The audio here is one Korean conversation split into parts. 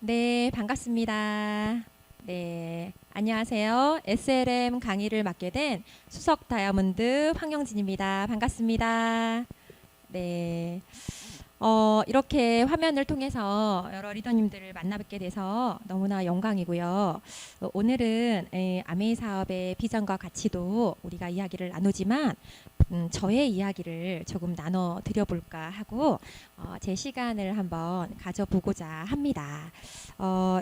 네, 반갑습니다. 네, 안녕하세요. SLM 강의를 맡게 된 수석 다이아몬드 황영진입니다. 반갑습니다. 네, 이렇게 화면을 통해서 여러 리더님들을 만나뵙게 돼서 너무나 영광이고요. 오늘은 아메이 사업의 비전과 가치도 우리가 이야기를 나누지만 저의 이야기를 조금 나눠 드려볼까 하고 제 시간을 한번 가져보고자 합니다.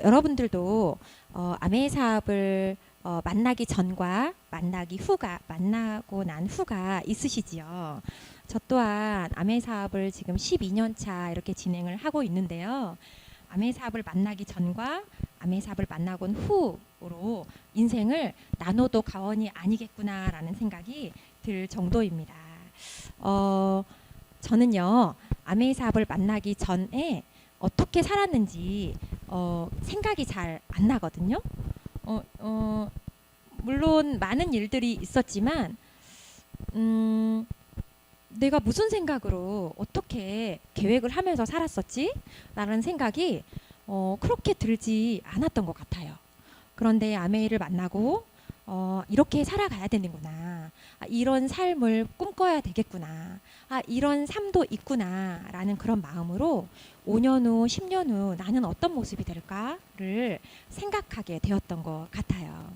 여러분들도 아메이 사업을 만나기 전과 만나고 난 후가 있으시지요. 저 또한 아메이 사업을 지금 12년 차 이렇게 진행을 하고 있는데요. 아메이 사업을 만나기 전과 아메이 사업을 만나곤 후로 인생을 나눠도 과언이 아니겠구나라는 생각이 들 정도입니다. 저는요, 아메이 사업을 만나기 전에 어떻게 살았는지 생각이 잘 안 나거든요. 물론 많은 일들이 있었지만 내가 무슨 생각으로 어떻게 계획을 하면서 살았었지? 라는 생각이 그렇게 들지 않았던 것 같아요. 그런데 아메이를 만나고 이렇게 살아가야 되는구나. 이런 삶을 꿈꿔야 되겠구나. 이런 삶도 있구나. 라는 그런 마음으로 5년 후, 10년 후 나는 어떤 모습이 될까를 생각하게 되었던 것 같아요.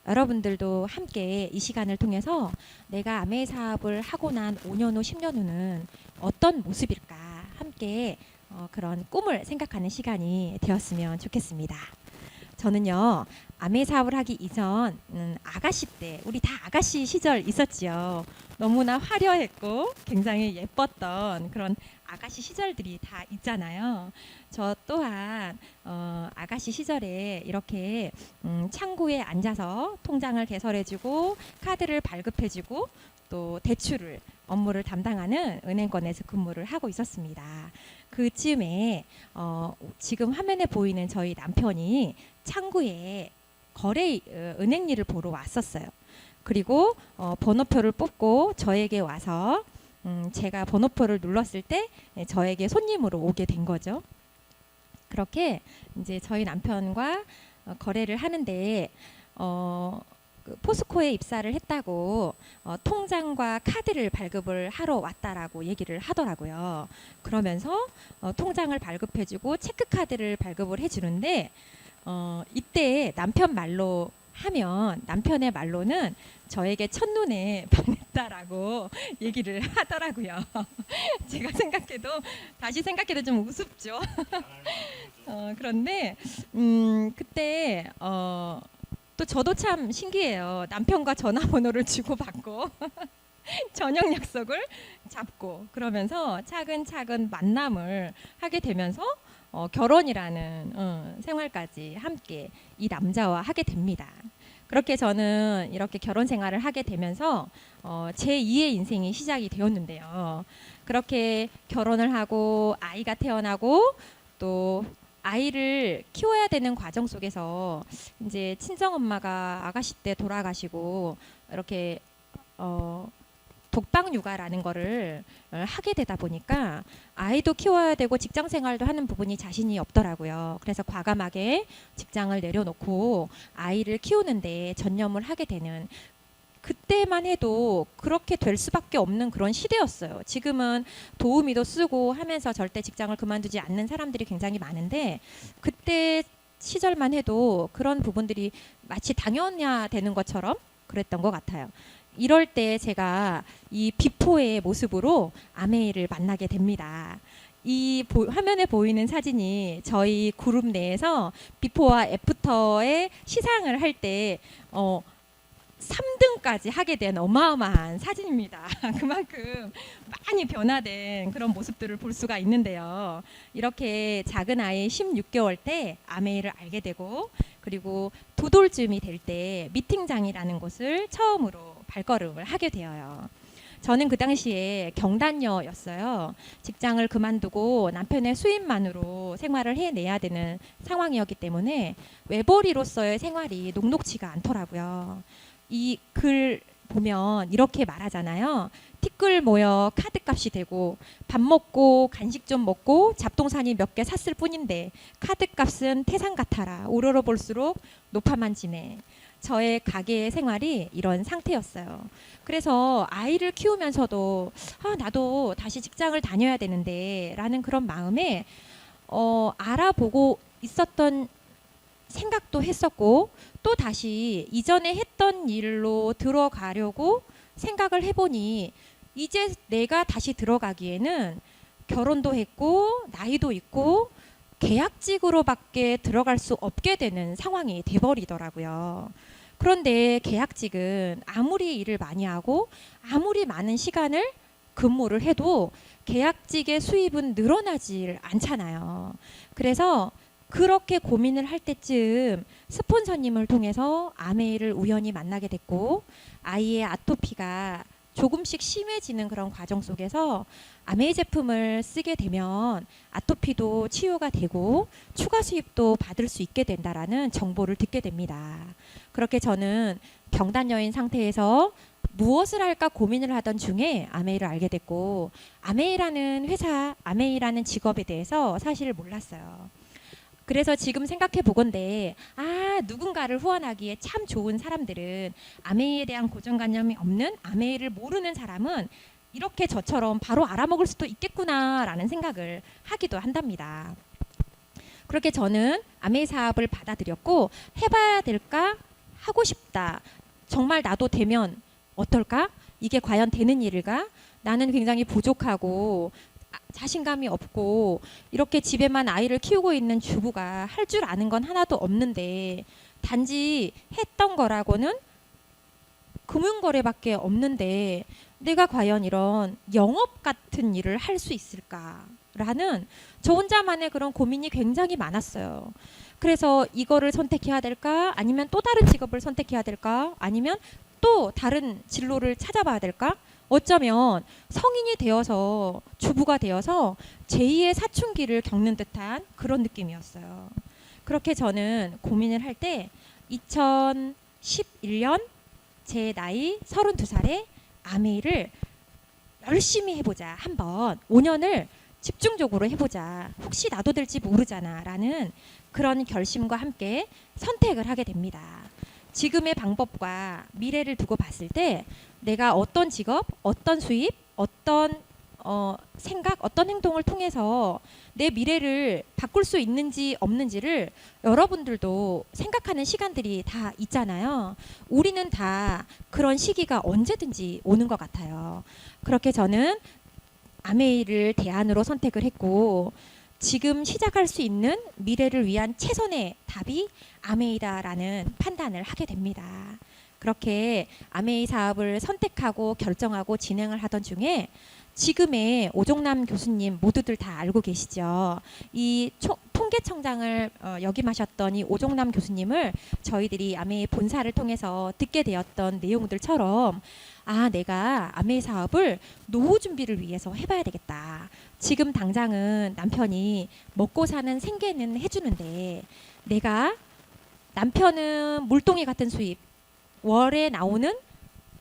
여러분들도 함께 이 시간을 통해서 내가 아메이 사업을 하고 난 5년 후, 10년 후는 어떤 모습일까 함께 그런 꿈을 생각하는 시간이 되었으면 좋겠습니다. 저는요, 아메이 사업을 하기 이전 아가씨 때 우리 다 아가씨 시절 있었지요. 너무나 화려했고 굉장히 예뻤던 그런 아가씨 시절들이 다 있잖아요. 저 또한 아가씨 시절에 이렇게 창구에 앉아서 통장을 개설해주고 카드를 발급해주고 또 대출을 업무를 담당하는 은행권에서 근무를 하고 있었습니다. 그쯤에 지금 화면에 보이는 저희 남편이 창구에 은행 일을 보러 왔었어요. 그리고 번호표를 뽑고 저에게 와서 제가 번호표를 눌렀을 때 저에게 손님으로 오게 된 거죠. 그렇게 이제 저희 남편과 거래를 하는데 그 포스코에 입사를 했다고 통장과 카드를 발급을 하러 왔다라고 얘기를 하더라고요. 그러면서 통장을 발급해주고 체크카드를 발급을 해주는데 이때 남편의 말로는 저에게 첫눈에 반했다라고 얘기를 하더라고요. 다시 생각해도 좀 우습죠. 그런데 그때 또 저도 참 신기해요. 남편과 전화번호를 주고받고 저녁 약속을 잡고 그러면서 차근차근 만남을 하게 되면서 결혼이라는 생활까지 함께 이 남자와 하게 됩니다. 그렇게 저는 이렇게 결혼 생활을 하게 되면서 제2의 인생이 시작이 되었는데요. 그렇게 결혼을 하고 아이가 태어나고 또 아이를 키워야 되는 과정 속에서 이제 친정 엄마가 아가씨 때 돌아가시고 이렇게 독방 육아라는 거를 하게 되다 보니까 아이도 키워야 되고 직장 생활도 하는 부분이 자신이 없더라고요. 그래서 과감하게 직장을 내려놓고 아이를 키우는데 전념을 하게 되는, 그때만 해도 그렇게 될 수밖에 없는 그런 시대였어요. 지금은 도우미도 쓰고 하면서 절대 직장을 그만두지 않는 사람들이 굉장히 많은데 그때 시절만 해도 그런 부분들이 마치 당연해야 되는 것처럼 그랬던 것 같아요. 이럴 때 제가 이 비포의 모습으로 아메이를 만나게 됩니다. 화면에 보이는 사진이 저희 그룹 내에서 비포와 애프터의 시상을 할 때 3등까지 하게 된 어마어마한 사진입니다. 그만큼 많이 변화된 그런 모습들을 볼 수가 있는데요. 이렇게 작은 아이 16개월 때 아메이를 알게 되고 그리고 두 돌쯤이 될 때 미팅장이라는 곳을 처음으로 발걸음을 하게 되어요. 저는 그 당시에 경단녀였어요. 직장을 그만두고 남편의 수입만으로 생활을 해내야 되는 상황이었기 때문에 외벌이로서의 생활이 녹록지가 않더라고요. 이 글 보면 이렇게 말하잖아요. 티끌 모여 카드값이 되고 밥 먹고 간식 좀 먹고 잡동사니 몇 개 샀을 뿐인데 카드값은 태산 같아라. 오르러 볼수록 높아만 지네. 저의 가게 생활이 이런 상태였어요. 그래서 아이를 키우면서도 나도 다시 직장을 다녀야 되는데 라는 그런 마음에 알아보고 있었던 생각도 했었고 또 다시 이전에 했던 일로 들어가려고 생각을 해보니 이제 내가 다시 들어가기에는 결혼도 했고 나이도 있고 계약직으로밖에 들어갈 수 없게 되는 상황이 돼버리더라고요. 그런데 계약직은 아무리 일을 많이 하고 아무리 많은 시간을 근무를 해도 계약직의 수입은 늘어나질 않잖아요. 그래서 그렇게 고민을 할 때쯤 스폰서님을 통해서 아메이를 우연히 만나게 됐고 아이의 아토피가 조금씩 심해지는 그런 과정 속에서 아메이 제품을 쓰게 되면 아토피도 치유가 되고 추가 수입도 받을 수 있게 된다라는 정보를 듣게 됩니다. 그렇게 저는 병단 여인 상태에서 무엇을 할까 고민을 하던 중에 아메이를 알게 됐고 아메이라는 회사, 아메이라는 직업에 대해서 사실 몰랐어요. 그래서 지금 생각해 보건대 누군가를 후원하기에 참 좋은 사람들은 아메이에 대한 고정관념이 없는 아메이를 모르는 사람은 이렇게 저처럼 바로 알아먹을 수도 있겠구나라는 생각을 하기도 한답니다. 그렇게 저는 아메이 사업을 받아들였고 해봐야 될까? 하고 싶다. 정말 나도 되면 어떨까? 이게 과연 되는 일일까? 나는 굉장히 부족하고 자신감이 없고 이렇게 집에만 아이를 키우고 있는 주부가 할 줄 아는 건 하나도 없는데 단지 했던 거라고는 금융거래밖에 없는데 내가 과연 이런 영업 같은 일을 할 수 있을까라는 저 혼자만의 그런 고민이 굉장히 많았어요. 그래서 이거를 선택해야 될까? 아니면 또 다른 직업을 선택해야 될까? 아니면 또 다른 진로를 찾아봐야 될까? 어쩌면 성인이 되어서 주부가 되어서 제2의 사춘기를 겪는 듯한 그런 느낌이었어요. 그렇게 저는 고민을 할 때 2011년 제 나이 32살에 아메이를 열심히 해보자. 한번 5년을 집중적으로 해보자. 혹시 나도 될지 모르잖아 라는 그런 결심과 함께 선택을 하게 됩니다. 지금의 방법과 미래를 두고 봤을 때 내가 어떤 직업, 어떤 수입, 어떤 생각, 어떤 행동을 통해서 내 미래를 바꿀 수 있는지 없는지를 여러분들도 생각하는 시간들이 다 있잖아요. 우리는 다 그런 시기가 언제든지 오는 것 같아요. 그렇게 저는 아메이를 대안으로 선택을 했고 지금 시작할 수 있는 미래를 위한 최선의 답이 아메이다라는 판단을 하게 됩니다. 그렇게 아메이 사업을 선택하고 결정하고 진행을 하던 중에 지금의 오종남 교수님 모두들 다 알고 계시죠. 이 통계청장을 역임하셨던 이 오종남 교수님을 저희들이 아메이 본사를 통해서 듣게 되었던 내용들처럼 내가 아메이 사업을 노후 준비를 위해서 해봐야 되겠다. 지금 당장은 남편이 먹고 사는 생계는 해주는데 내가 남편은 물동이 같은 수입 월에 나오는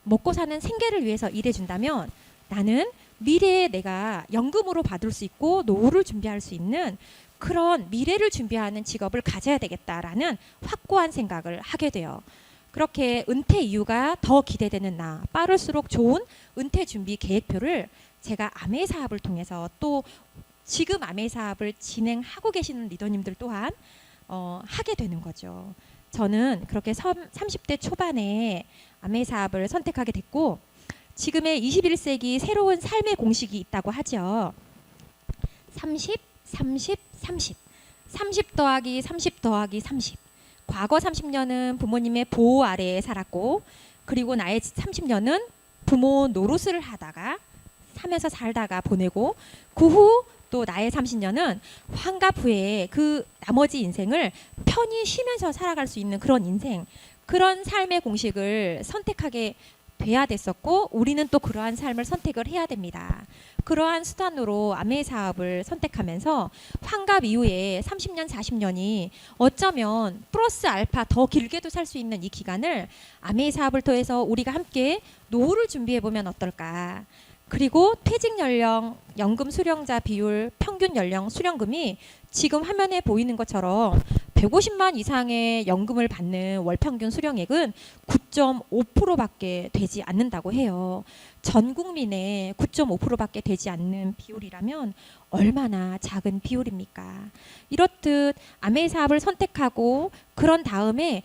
먹고 사는 생계를 위해서 일해준다면 나는 미래에 내가 연금으로 받을 수 있고 노후를 준비할 수 있는 그런 미래를 준비하는 직업을 가져야 되겠다라는 확고한 생각을 하게 돼요. 그렇게 은퇴 이후가 더 기대되는 나, 빠를수록 좋은 은퇴 준비 계획표를 제가 아메이 사업을 통해서 또 지금 아메이 사업을 진행하고 계시는 리더님들 또한 하게 되는 거죠. 저는 그렇게 30대 초반에 아메이 사업을 선택하게 됐고 지금의 21세기 새로운 삶의 공식이 있다고 하죠. 30, 30, 30. 30 더하기 30 더하기 30. 과거 30년은 부모님의 보호 아래에 살았고 그리고 나의 30년은 부모 노릇을 하다가 하면서 살다가 보내고 그 후 또 나의 30년은 환갑 후에 그 나머지 인생을 편히 쉬면서 살아갈 수 있는 그런 인생, 그런 삶의 공식을 선택하게 돼야 됐었고 우리는 또 그러한 삶을 선택을 해야 됩니다. 그러한 수단으로 아메이 사업을 선택하면서 환갑 이후에 30년, 40년이 어쩌면 플러스 알파 더 길게도 살 수 있는 이 기간을 아메이 사업을 통해서 우리가 함께 노후를 준비해 보면 어떨까. 그리고 퇴직 연령, 연금 수령자 비율, 평균 연령 수령금이 지금 화면에 보이는 것처럼 150만 이상의 연금을 받는 월 평균 수령액은 9.5%밖에 되지 않는다고 해요. 전 국민의 9.5%밖에 되지 않는 비율이라면 얼마나 작은 비율입니까? 이렇듯 아메이 사업을 선택하고 그런 다음에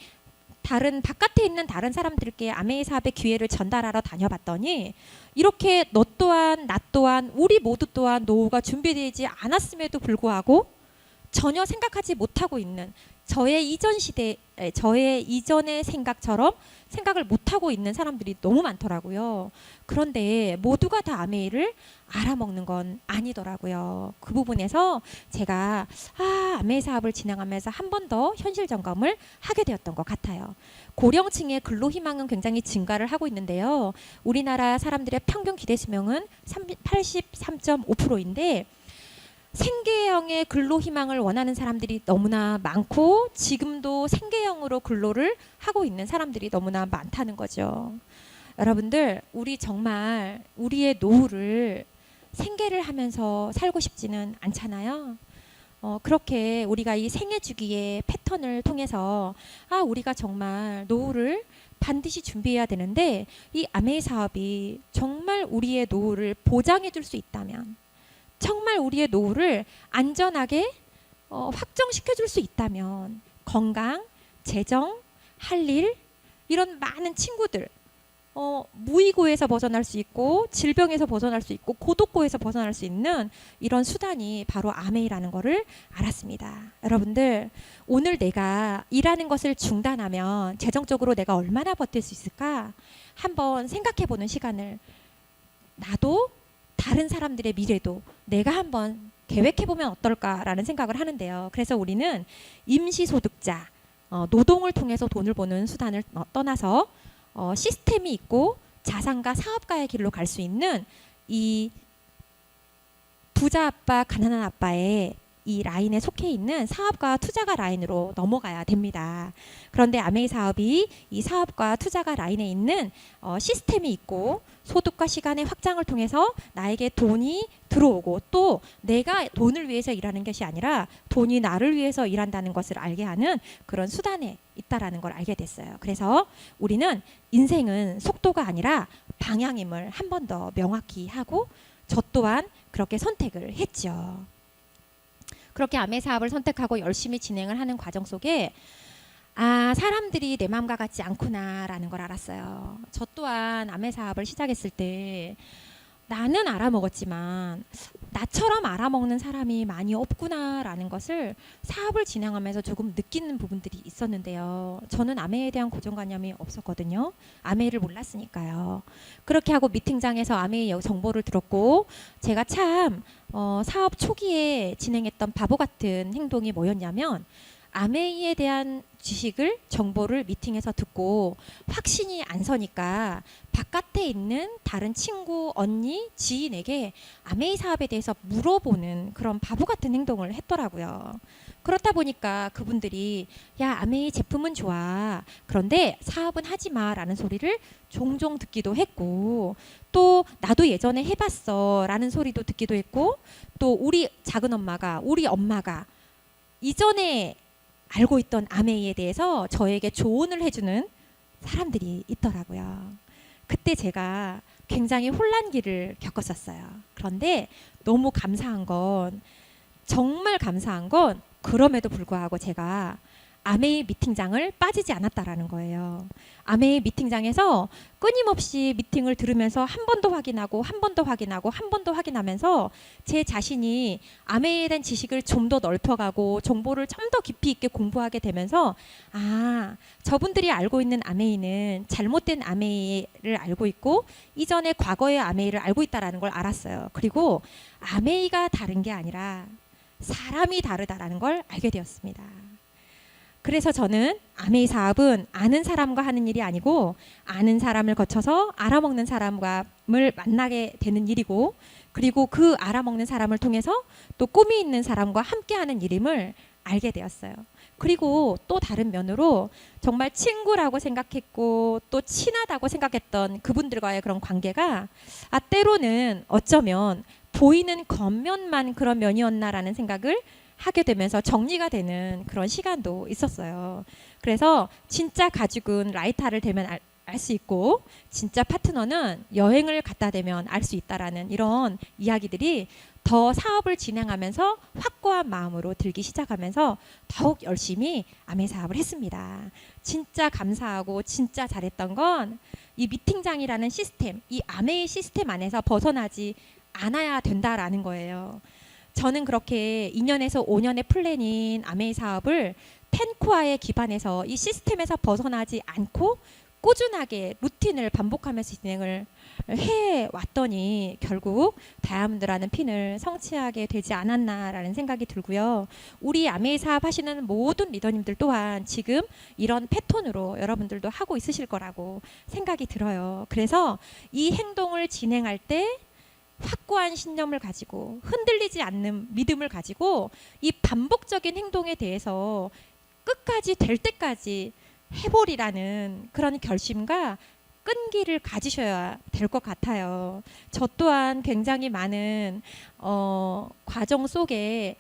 다른 바깥에 있는 다른 사람들께 아메이 사업의 기회를 전달하러 다녀봤더니 이렇게 너 또한 나 또한 우리 모두 또한 노후가 준비되지 않았음에도 불구하고 전혀 생각하지 못하고 있는 저의 이전 시대, 저의 이전의 생각처럼 생각을 못하고 있는 사람들이 너무 많더라고요. 그런데 모두가 다 아메이를 알아먹는 건 아니더라고요. 그 부분에서 제가 아메이 사업을 진행하면서 한 번 더 현실 점검을 하게 되었던 것 같아요. 고령층의 근로희망은 굉장히 증가를 하고 있는데요. 우리나라 사람들의 평균 기대수명은 83.5%인데 생계형의 근로희망을 원하는 사람들이 너무나 많고 지금도 생계형으로 근로를 하고 있는 사람들이 너무나 많다는 거죠. 여러분들, 우리 정말 우리의 노후를 생계를 하면서 살고 싶지는 않잖아요. 그렇게 우리가 이 생애 주기의 패턴을 통해서 우리가 정말 노후를 반드시 준비해야 되는데 이 아메이 사업이 정말 우리의 노후를 보장해 줄 수 있다면, 정말 우리의 노후를 안전하게 확정시켜 줄 수 있다면 건강, 재정, 할 일, 이런 많은 친구들, 무이고에서 벗어날 수 있고 질병에서 벗어날 수 있고 고독고에서 벗어날 수 있는 이런 수단이 바로 아메이라는 거를 알았습니다. 여러분들, 오늘 내가 일하는 것을 중단하면 재정적으로 내가 얼마나 버틸 수 있을까? 한번 생각해 보는 시간을, 나도 다른 사람들의 미래도 내가 한번 계획해보면 어떨까라는 생각을 하는데요. 그래서 우리는 임시소득자, 노동을 통해서 돈을 버는 수단을 떠나서 시스템이 있고 자산가, 사업가의 길로 갈 수 있는 이 부자 아빠, 가난한 아빠의 이 라인에 속해 있는 사업가, 투자가 라인으로 넘어가야 됩니다. 그런데 아메이 사업이 이 사업가, 투자가 라인에 있는 시스템이 있고 소득과 시간의 확장을 통해서 나에게 돈이 들어오고 또 내가 돈을 위해서 일하는 것이 아니라 돈이 나를 위해서 일한다는 것을 알게 하는 그런 수단에 있다라는 걸 알게 됐어요. 그래서 우리는 인생은 속도가 아니라 방향임을 한 번 더 명확히 하고 저 또한 그렇게 선택을 했죠. 그렇게 아메이 사업을 선택하고 열심히 진행을 하는 과정 속에 사람들이 내 마음과 같지 않구나라는 걸 알았어요. 저 또한 아메이 사업을 시작했을 때 나는 알아먹었지만 나처럼 알아먹는 사람이 많이 없구나라는 것을 사업을 진행하면서 조금 느끼는 부분들이 있었는데요. 저는 아메이에 대한 고정관념이 없었거든요. 아메이를 몰랐으니까요. 그렇게 하고 미팅장에서 아메이 정보를 들었고 제가 참 사업 초기에 진행했던 바보 같은 행동이 뭐였냐면 아메이에 대한 지식을, 정보를 미팅에서 듣고 확신이 안 서니까 바깥에 있는 다른 친구, 언니, 지인에게 아메이 사업에 대해서 물어보는 그런 바보 같은 행동을 했더라고요. 그렇다 보니까 그분들이 야, 아메이 제품은 좋아. 그런데 사업은 하지 마 라는 소리를 종종 듣기도 했고 또 나도 예전에 해봤어 라는 소리도 듣기도 했고 또 우리 작은 엄마가, 우리 엄마가 이전에 알고 있던 아메이에 대해서 저에게 조언을 해주는 사람들이 있더라고요. 그때 제가 굉장히 혼란기를 겪었었어요. 그런데 너무 감사한 건, 정말 감사한 건 그럼에도 불구하고 제가 아메이 미팅장을 빠지지 않았다라는 거예요. 아메이 미팅장에서 끊임없이 미팅을 들으면서 한 번 더 확인하고 한 번 더 확인하고 한 번 더 확인하면서 제 자신이 아메이에 대한 지식을 좀 더 넓혀가고 정보를 좀 더 깊이 있게 공부하게 되면서 저분들이 알고 있는 아메이는 잘못된 아메이를 알고 있고 이전의 과거의 아메이를 알고 있다라는 걸 알았어요. 그리고 아메이가 다른 게 아니라 사람이 다르다라는 걸 알게 되었습니다. 그래서 저는 아메이 사업은 아는 사람과 하는 일이 아니고 아는 사람을 거쳐서 알아먹는 사람과 사람을 만나게 되는 일이고, 그리고 그 알아먹는 사람을 통해서 또 꿈이 있는 사람과 함께하는 일임을 알게 되었어요. 그리고 또 다른 면으로 정말 친구라고 생각했고 또 친하다고 생각했던 그분들과의 그런 관계가 때로는 어쩌면 보이는 겉면만 그런 면이었나라는 생각을 하게 되면서 정리가 되는 그런 시간도 있었어요. 그래서 진짜 가족은 라이터를 대면 알 수 있고 진짜 파트너는 여행을 갖다 대면 알 수 있다라는 이런 이야기들이 더 사업을 진행하면서 확고한 마음으로 들기 시작하면서 더욱 열심히 아메 사업을 했습니다. 진짜 감사하고 진짜 잘했던 건 이 미팅장이라는 시스템, 이 아메이 시스템 안에서 벗어나지 않아야 된다라는 거예요. 저는 그렇게 2년에서 5년의 플랜인 아메이 사업을 10코어에 기반해서 이 시스템에서 벗어나지 않고 꾸준하게 루틴을 반복하면서 진행을 해왔더니 결국 다이아몬드라는 핀을 성취하게 되지 않았나라는 생각이 들고요. 우리 아메이 사업 하시는 모든 리더님들 또한 지금 이런 패턴으로 여러분들도 하고 있으실 거라고 생각이 들어요. 그래서 이 행동을 진행할 때 확고한 신념을 가지고 흔들리지 않는 믿음을 가지고 이 반복적인 행동에 대해서 끝까지 될 때까지 해보리라는 그런 결심과 끈기를 가지셔야 될 것 같아요. 저 또한 굉장히 많은 과정 속에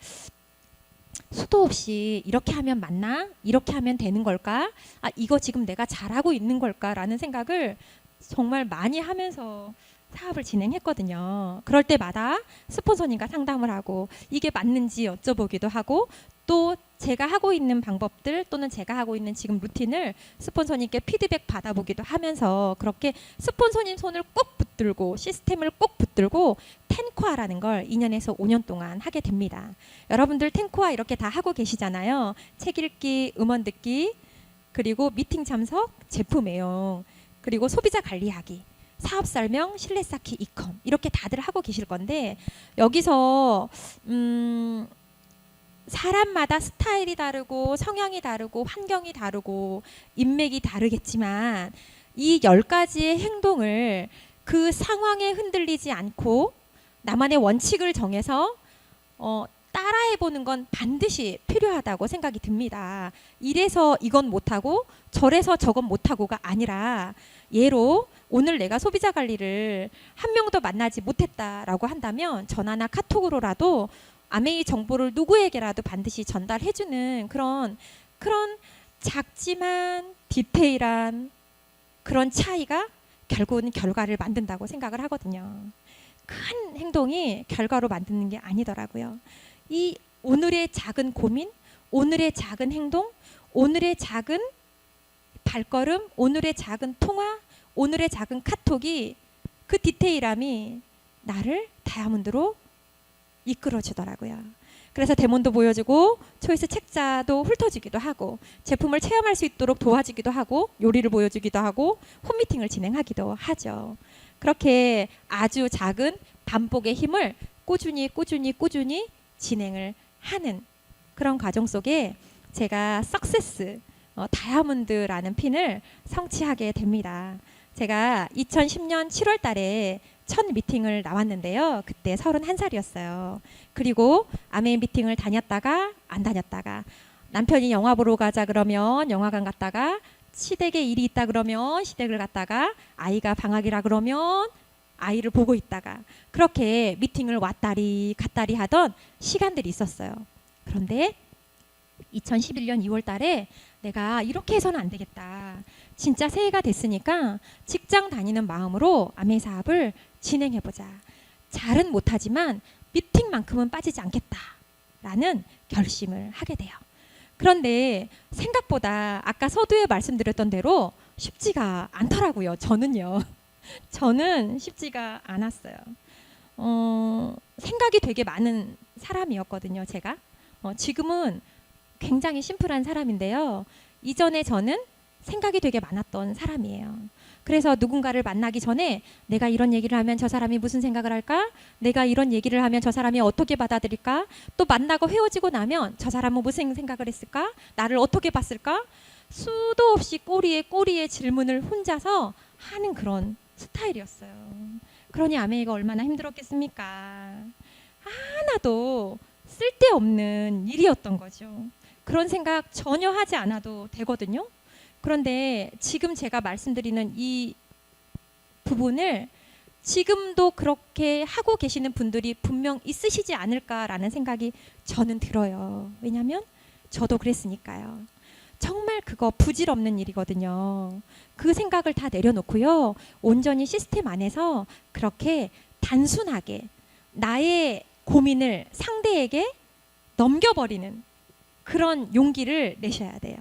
수도 없이 이렇게 하면 맞나? 이렇게 하면 되는 걸까? 이거 지금 내가 잘하고 있는 걸까? 라는 생각을 정말 많이 하면서 사업을 진행했거든요. 그럴 때마다 스폰서님과 상담을 하고 이게 맞는지 여쭤보기도 하고 또 제가 하고 있는 방법들 또는 제가 하고 있는 지금 루틴을 스폰서님께 피드백 받아보기도 하면서 그렇게 스폰서님 손을 꼭 붙들고 시스템을 꼭 붙들고 10코어라는 걸 2년에서 5년 동안 하게 됩니다. 여러분들 10코어 이렇게 다 하고 계시잖아요. 책 읽기, 음원 듣기, 그리고 미팅 참석, 제품 애용, 그리고 소비자 관리하기, 사업 설명, 신뢰 쌓기, 이컴 이렇게 다들 하고 계실 건데 여기서 사람마다 스타일이 다르고 성향이 다르고 환경이 다르고 인맥이 다르겠지만 이 10가지의 행동을 그 상황에 흔들리지 않고 나만의 원칙을 정해서 따라해보는 건 반드시 필요하다고 생각이 듭니다. 이래서 이건 못하고 저래서 저건 못하고가 아니라 예로 오늘 내가 소비자 관리를 한 명도 만나지 못했다라고 한다면 전화나 카톡으로라도 아메이 정보를 누구에게라도 반드시 전달해주는 그런 작지만 디테일한 그런 차이가 결국은 결과를 만든다고 생각을 하거든요. 큰 행동이 결과로 만드는 게 아니더라고요. 이 오늘의 작은 고민, 오늘의 작은 행동, 오늘의 작은 발걸음, 오늘의 작은 통화, 오늘의 작은 카톡이 그 디테일함이 나를 다이아몬드로 이끌어주더라고요. 그래서 데몬도 보여주고 초이스 책자도 훑어주기도 하고 제품을 체험할 수 있도록 도와주기도 하고 요리를 보여주기도 하고 홈미팅을 진행하기도 하죠. 그렇게 아주 작은 반복의 힘을 꾸준히 진행을 하는 그런 과정 속에 제가 석세스 다이아몬드라는 핀을 성취하게 됩니다. 제가 2010년 7월 달에 첫 미팅을 나왔는데요. 그때 31살이었어요. 그리고 아메인 미팅을 다녔다가 안 다녔다가 남편이 영화 보러 가자 그러면 영화관 갔다가 시댁에 일이 있다 그러면 시댁을 갔다가 아이가 방학이라 그러면 아이를 보고 있다가 그렇게 미팅을 왔다리 갔다리 하던 시간들이 있었어요. 그런데 2011년 2월 달에 내가 이렇게 해서는 안 되겠다. 진짜 새해가 됐으니까 직장 다니는 마음으로 아메 사업을 진행해보자. 잘은 못하지만 미팅만큼은 빠지지 않겠다라는 결심을 하게 돼요. 그런데 생각보다 아까 서두에 말씀드렸던 대로 쉽지가 않더라고요. 저는 쉽지가 않았어요. 생각이 되게 많은 사람이었거든요. 제가 지금은 굉장히 심플한 사람인데요. 이전에 저는 생각이 되게 많았던 사람이에요. 그래서 누군가를 만나기 전에 내가 이런 얘기를 하면 저 사람이 무슨 생각을 할까? 내가 이런 얘기를 하면 저 사람이 어떻게 받아들일까? 또 만나고 헤어지고 나면 저 사람은 무슨 생각을 했을까? 나를 어떻게 봤을까? 수도 없이 꼬리에 질문을 혼자서 하는 그런 스타일이었어요. 그러니 아메이가 얼마나 힘들었겠습니까? 하나도 쓸데없는 일이었던 거죠. 그런 생각 전혀 하지 않아도 되거든요. 그런데 지금 제가 말씀드리는 이 부분을 지금도 그렇게 하고 계시는 분들이 분명 있으시지 않을까라는 생각이 저는 들어요. 왜냐하면 저도 그랬으니까요. 정말 그거 부질없는 일이거든요. 그 생각을 다 내려놓고요. 온전히 시스템 안에서 그렇게 단순하게 나의 고민을 상대에게 넘겨버리는 그런 용기를 내셔야 돼요.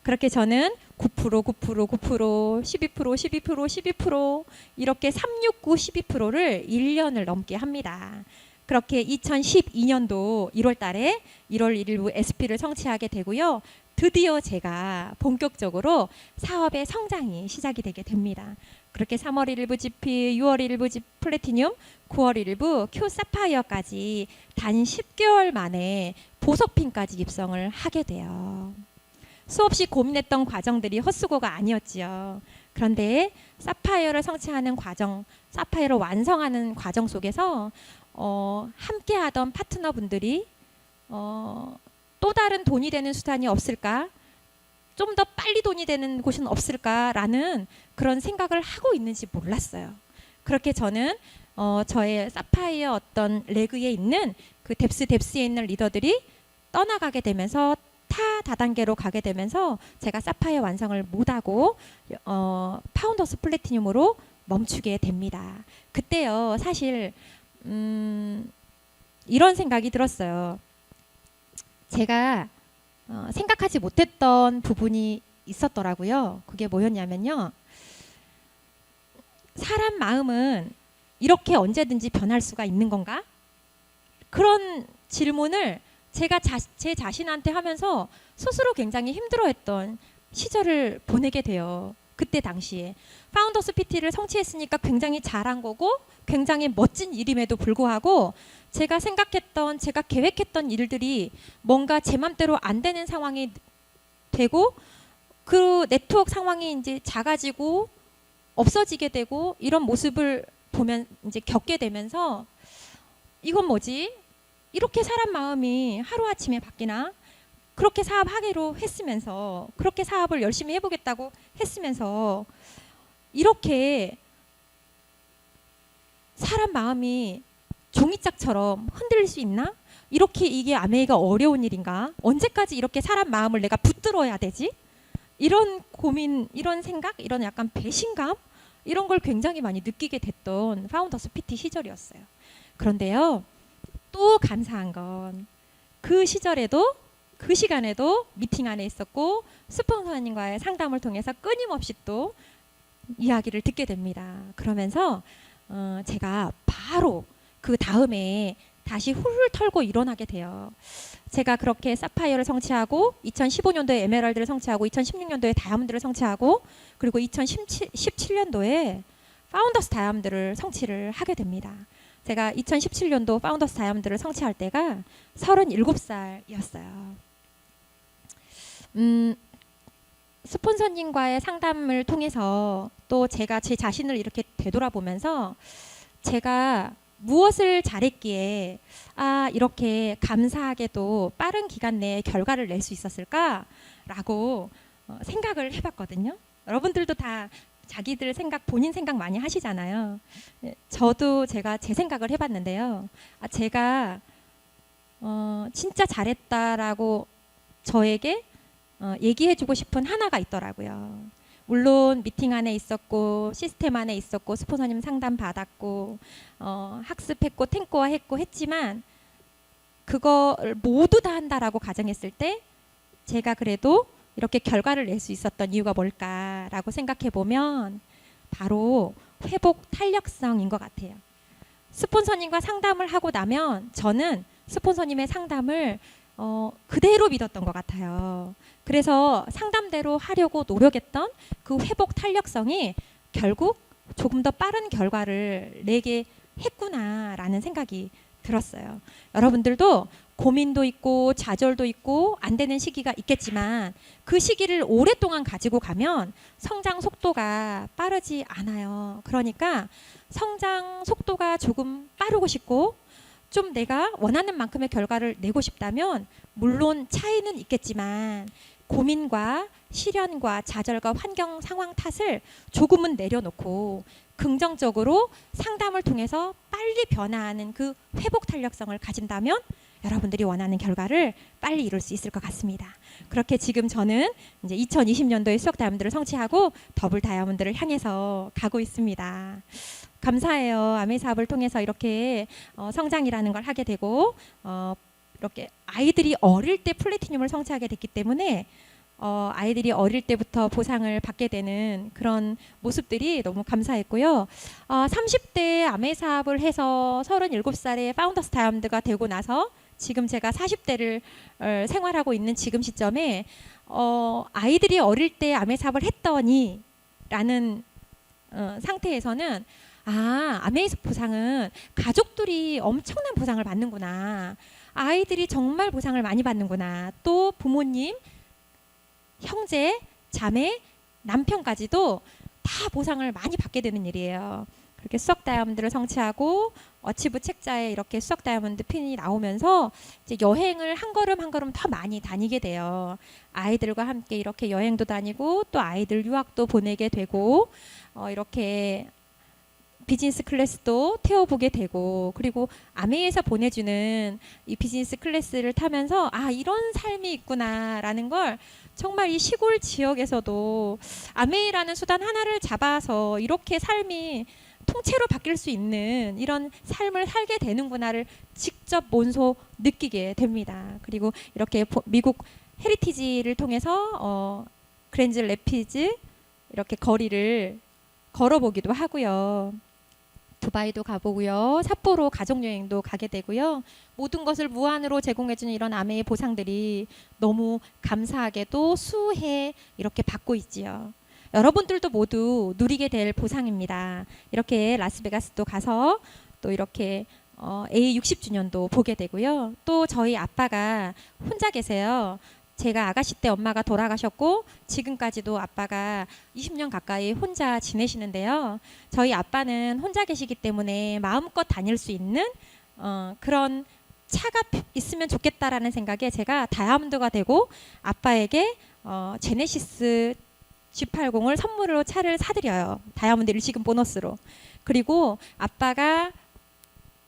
그렇게 저는 9%, 9%, 9%, 12%, 12%, 12% 이렇게 369, 12%를 1년을 넘게 합니다. 그렇게 2012년도 1월 달에 1월 1일부 SP를 성취하게 되고요. 드디어 제가 본격적으로 사업의 성장이 시작이 되게 됩니다. 그렇게 3월 1일부 GP, 6월 1일부 G 플래티늄, 9월 1일부 Q 사파이어까지 단 10개월 만에 보석핀까지 입성을 하게 돼요. 수없이 고민했던 과정들이 헛수고가 아니었지요. 그런데 사파이어를 성취하는 과정, 사파이어를 완성하는 과정 속에서 함께하던 파트너분들이 또 다른 돈이 되는 수단이 없을까? 좀 더 빨리 돈이 되는 곳은 없을까라는 그런 생각을 하고 있는지 몰랐어요. 그렇게 저는 저의 사파이어 어떤 레그에 있는 그 뎁스에 있는 리더들이 떠나가게 되면서 타 다단계로 가게 되면서 제가 사파이어 완성을 못하고 파운더스 플래티늄으로 멈추게 됩니다. 그때요 사실 이런 생각이 들었어요. 제가 생각하지 못했던 부분이 있었더라고요. 그게 뭐였냐면요. 사람 마음은 이렇게 언제든지 변할 수가 있는 건가? 그런 질문을 제가 제 자신한테 하면서 스스로 굉장히 힘들어했던 시절을 보내게 돼요. 그때 당시에 파운더스 PT를 성취했으니까 굉장히 잘한 거고 굉장히 멋진 일임에도 불구하고 제가 생각했던 제가 계획했던 일들이 뭔가 제 맘대로 안 되는 상황이 되고 그 네트워크 상황이 이제 작아지고 없어지게 되고 이런 모습을 보면 이제 겪게 되면서 이건 뭐지? 이렇게 사람 마음이 하루아침에 바뀌나? 그렇게 사업하기로 했으면서 그렇게 사업을 열심히 해보겠다고 했으면서 이렇게 사람 마음이 종이짝처럼 흔들릴 수 있나? 이렇게 이게 아메이가 어려운 일인가? 언제까지 이렇게 사람 마음을 내가 붙들어야 되지? 이런 고민, 이런 생각, 이런 약간 배신감 이런 걸 굉장히 많이 느끼게 됐던 파운더스 PT 시절이었어요. 그런데요. 또 감사한 건 그 시절에도 그 시간에도 미팅 안에 있었고 스폰서님과의 상담을 통해서 끊임없이 또 이야기를 듣게 됩니다. 그러면서 제가 바로 그 다음에 다시 훌훌 털고 일어나게 돼요. 제가 그렇게 사파이어를 성취하고 2015년도에 에메랄드를 성취하고 2016년도에 다이아몬드를 성취하고 그리고 2017년도에 파운더스 다이아몬드를 성취를 하게 됩니다. 제가 2017년도 파운더스 다이아몬드를 성취할 때가 37살이었어요. 스폰서님과의 상담을 통해서 또 제가 제 자신을 이렇게 되돌아보면서 제가 무엇을 잘했기에 이렇게 감사하게도 빠른 기간 내에 결과를 낼 수 있었을까라고 생각을 해봤거든요. 여러분들도 다 자기들 생각, 본인 생각 많이 하시잖아요. 저도 제가 제 생각을 해봤는데요. 제가 진짜 잘했다라고 저에게 얘기해주고 싶은 하나가 있더라고요. 물론 미팅 안에 있었고 시스템 안에 있었고 스폰서님 상담 받았고 학습했고 탱고화했고 했지만 그걸 모두 다 한다라고 가정했을 때 제가 그래도 이렇게 결과를 낼 수 있었던 이유가 뭘까라고 생각해 보면 바로 회복 탄력성인 것 같아요. 스폰서님과 상담을 하고 나면 저는 스폰서님의 상담을 그대로 믿었던 것 같아요. 그래서 상담대로 하려고 노력했던 그 회복 탄력성이 결국 조금 더 빠른 결과를 내게 했구나라는 생각이 들었어요. 여러분들도 고민도 있고 좌절도 있고 안 되는 시기가 있겠지만 그 시기를 오랫동안 가지고 가면 성장 속도가 빠르지 않아요. 그러니까 성장 속도가 조금 빠르고 싶고 좀 내가 원하는 만큼의 결과를 내고 싶다면 물론 차이는 있겠지만 고민과 시련과 좌절과 환경 상황 탓을 조금은 내려놓고 긍정적으로 상담을 통해서 빨리 변화하는 그 회복 탄력성을 가진다면 여러분들이 원하는 결과를 빨리 이룰 수 있을 것 같습니다. 그렇게 지금 저는 이제 2020년도에 수석 다이아몬드를 성취하고 더블 다이아몬드를 향해서 가고 있습니다. 감사해요. 아메 사업을 통해서 이렇게 성장이라는 걸 하게 되고 이렇게 아이들이 어릴 때 플래티늄을 성취하게 됐기 때문에 아이들이 어릴 때부터 보상을 받게 되는 그런 모습들이 너무 감사했고요. 30대 아메 사업을 해서 37살에 파운더스 다이아몬드가 되고 나서 지금 제가 40대를 생활하고 있는 지금 시점에 아이들이 어릴 때 아메 사업을 했더니 라는 상태에서는 아메 보상은 가족들이 엄청난 보상을 받는구나. 아이들이 정말 보상을 많이 받는구나. 또 부모님, 형제, 자매, 남편까지도 다 보상을 많이 받게 되는 일이에요. 그렇게 수석 다이아몬드를 성취하고 어치브 책자에 이렇게 수석 다이아몬드 핀이 나오면서 이제 여행을 한 걸음 한 걸음 더 많이 다니게 돼요. 아이들과 함께 이렇게 여행도 다니고 또 아이들 유학도 보내게 되고 이렇게 비즈니스 클래스도 태워보게 되고 그리고 아메에서 보내주는 이 비즈니스 클래스를 타면서 이런 삶이 있구나라는 걸 정말 이 시골 지역에서도 아메이라는 수단 하나를 잡아서 이렇게 삶이 통째로 바뀔 수 있는 이런 삶을 살게 되는구나를 직접 몸소 느끼게 됩니다. 그리고 이렇게 미국 헤리티지를 통해서 그랜즈 래피즈 이렇게 거리를 걸어보기도 하고요. 두바이도 가보고요. 삿포로 가족여행도 가게 되고요. 모든 것을 무한으로 제공해주는 이런 아메의 보상들이 너무 감사하게도 수해 이렇게 받고 있지요. 여러분들도 모두 누리게 될 보상입니다. 이렇게 라스베가스도 가서 또 이렇게 A 60주년도 보게 되고요. 또 저희 아빠가 혼자 계세요. 제가 아가씨 때 엄마가 돌아가셨고 지금까지도 아빠가 20년 가까이 혼자 지내시는데요. 저희 아빠는 혼자 계시기 때문에 마음껏 다닐 수 있는 그런 차가 있으면 좋겠다라는 생각에 제가 다이아몬드가 되고 아빠에게 제네시스 G80을 선물로 차를 사드려요. 다이아몬드 일시금 보너스로. 그리고 아빠가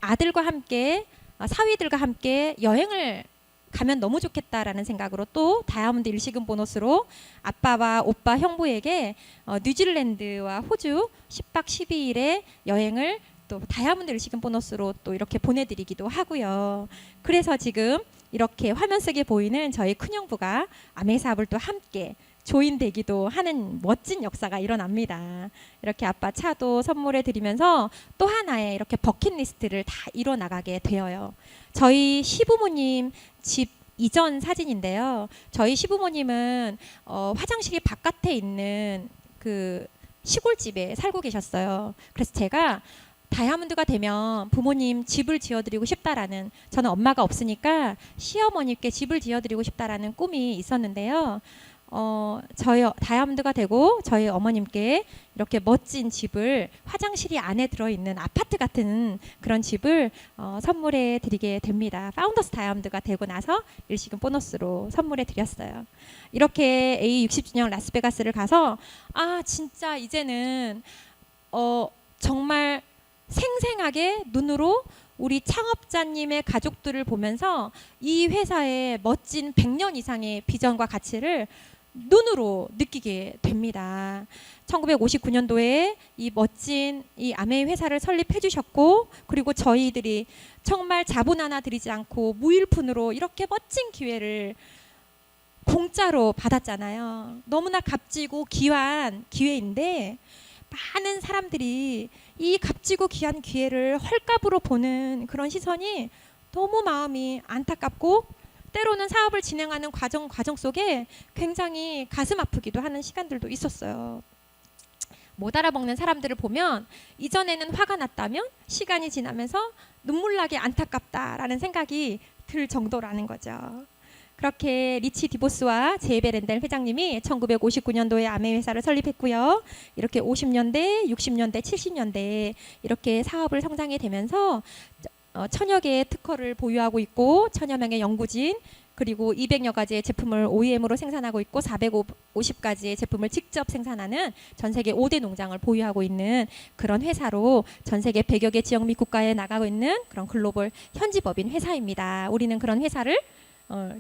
아들과 함께 사위들과 함께 여행을 가면 너무 좋겠다라는 생각으로 또 다이아몬드 일시금 보너스로 아빠와 오빠 형부에게 뉴질랜드와 호주 10박 12일의 여행을 또 다이아몬드 일시금 보너스로 또 이렇게 보내드리기도 하고요. 그래서 지금 이렇게 화면 속에 보이는 저희 큰형부가 아메 사업을 또 함께 조인되기도 하는 멋진 역사가 일어납니다. 이렇게 아빠 차도 선물해 드리면서 또 하나의 이렇게 버킷리스트를 다 이뤄 나가게 되어요. 저희 시부모님 집 이전 사진인데요. 저희 시부모님은 화장실이 바깥에 있는 그 시골집에 살고 계셨어요. 그래서 제가 다이아몬드가 되면 부모님 집을 지어드리고 싶다라는, 저는 엄마가 없으니까 시어머니께 집을 지어드리고 싶다라는 꿈이 있었는데요. 저희 다이아몬드가 되고 저희 어머님께 이렇게 멋진 집을, 화장실이 안에 들어있는 아파트 같은 그런 집을 선물해 드리게 됩니다. 파운더스 다이아몬드가 되고 나서 일시금 보너스로 선물해 드렸어요. 이렇게 A 60주년 라스베가스를 가서 진짜 이제는 정말 생생하게 눈으로 우리 창업자님의 가족들을 보면서 이 회사의 멋진 100년 이상의 비전과 가치를 눈으로 느끼게 됩니다. 1959년도에 이 멋진 이 아메이 회사를 설립해 주셨고, 그리고 저희들이 정말 자본 하나 들이지 않고 무일푼으로 이렇게 멋진 기회를 공짜로 받았잖아요. 너무나 값지고 귀한 기회인데 많은 사람들이 이 값지고 귀한 기회를 헐값으로 보는 그런 시선이 너무 마음이 안타깝고, 때로는 사업을 진행하는 과정 속에 굉장히 가슴 아프기도 하는 시간들도 있었어요. 못 알아먹는 사람들을 보면 이전에는 화가 났다면 시간이 지나면서 눈물 나게 안타깝다라는 생각이 들 정도라는 거죠. 그렇게 리치 디보스와 제베 렌델 회장님이 1959년도에 아메 회사를 설립했고요. 이렇게 50년대, 60년대, 70년대 이렇게 사업을 성장해 되면서 천여 개의 특허를 보유하고 있고 천여 명의 연구진 그리고 200여 가지의 제품을 OEM으로 생산하고 있고 450가지의 제품을 직접 생산하는 전 세계 5대 농장을 보유하고 있는 그런 회사로 전 세계 100여 개 지역 및 국가에 나가고 있는 그런 글로벌 현지법인 회사입니다. 우리는 그런 회사를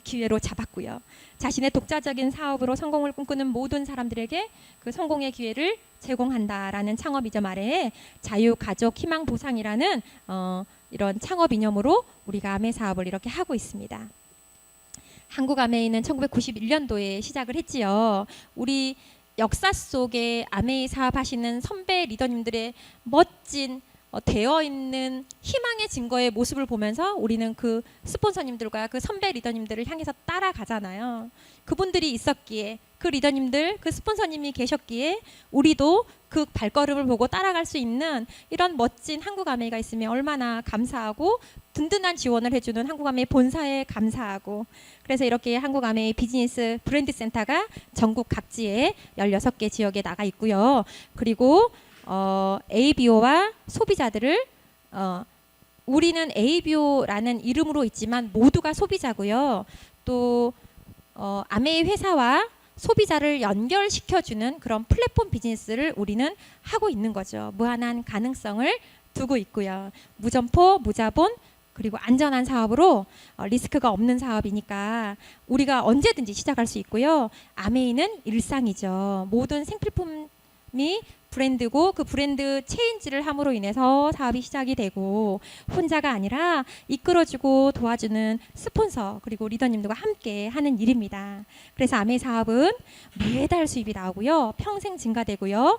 기회로 잡았고요. 자신의 독자적인 사업으로 성공을 꿈꾸는 모든 사람들에게 그 성공의 기회를 제공한다라는 창업 이점 아래에 자유, 가족, 희망, 보상이라는 이런 창업 이념으로 우리가 아메 사업을 이렇게 하고 있습니다. 한국 아메이는 1991년도에 시작을 했지요. 우리 역사 속에 아메이 사업하시는 선배 리더님들의 멋진 되어 있는 희망의 증거의 모습을 보면서 우리는 그 스폰서님들과 그 선배 리더님들을 향해서 따라가잖아요. 그분들이 있었기에 그 리더님들, 그 스폰서님이 계셨기에 우리도 그 발걸음을 보고 따라갈 수 있는 이런 멋진 한국 아메이가 있으면 얼마나 감사하고 든든한 지원을 해주는 한국 아메이 본사에 감사하고 그래서 이렇게 한국 아메이 비즈니스 브랜드 센터가 전국 각지에 16개 지역에 나가 있고요. 그리고 ABO와 소비자들을 우리는 ABO라는 이름으로 있지만 모두가 소비자고요. 또 아메이 회사와 소비자를 연결시켜주는 그런 플랫폼 비즈니스를 우리는 하고 있는 거죠. 무한한 가능성을 두고 있고요. 무점포, 무자본 그리고 안전한 사업으로 리스크가 없는 사업이니까 우리가 언제든지 시작할 수 있고요. 아메이는 일상이죠. 모든 생필품이 브랜드고 그 브랜드 체인지를 함으로 인해서 사업이 시작이 되고 혼자가 아니라 이끌어주고 도와주는 스폰서 그리고 리더님들과 함께 하는 일입니다. 그래서 아메이 사업은 매달 수입이 나오고요. 평생 증가되고요.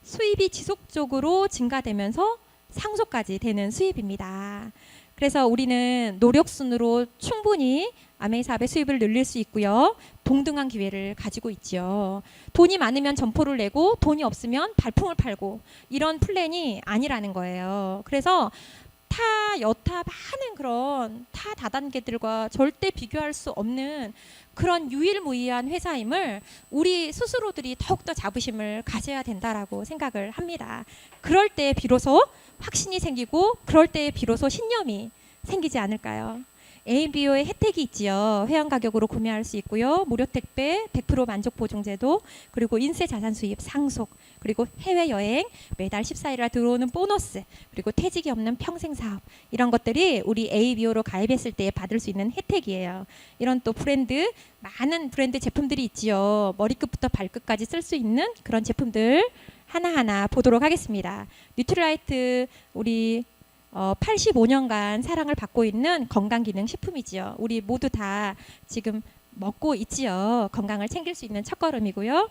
수입이 지속적으로 증가되면서 상속까지 되는 수입입니다. 그래서 우리는 노력순으로 충분히 아메이 사업의 수입을 늘릴 수 있고요. 동등한 기회를 가지고 있죠. 돈이 많으면 점포를 내고 돈이 없으면 발품을 팔고 이런 플랜이 아니라는 거예요. 그래서 타 여타 많은 그런 타 다단계들과 절대 비교할 수 없는 그런 유일무이한 회사임을 우리 스스로들이 더욱더 자부심을 가져야 된다라고 생각을 합니다. 그럴 때 비로소 확신이 생기고 그럴 때 비로소 신념이 생기지 않을까요? ABO의 혜택이 있지요. 회원 가격으로 구매할 수 있고요. 무료 택배, 100% 만족 보증 제도, 그리고 인쇄 자산 수입 상속, 그리고 해외 여행, 매달 14일에 들어오는 보너스, 그리고 퇴직이 없는 평생 사업 이런 것들이 우리 ABO로 가입했을 때 받을 수 있는 혜택이에요. 이런 또 브랜드 많은 브랜드 제품들이 있지요. 머리끝부터 발끝까지 쓸 수 있는 그런 제품들 하나하나 보도록 하겠습니다. 뉴트라이트 우리 85년간 사랑을 받고 있는 건강기능식품이지요. 우리 모두 다 지금 먹고 있지요. 건강을 챙길 수 있는 첫걸음이고요.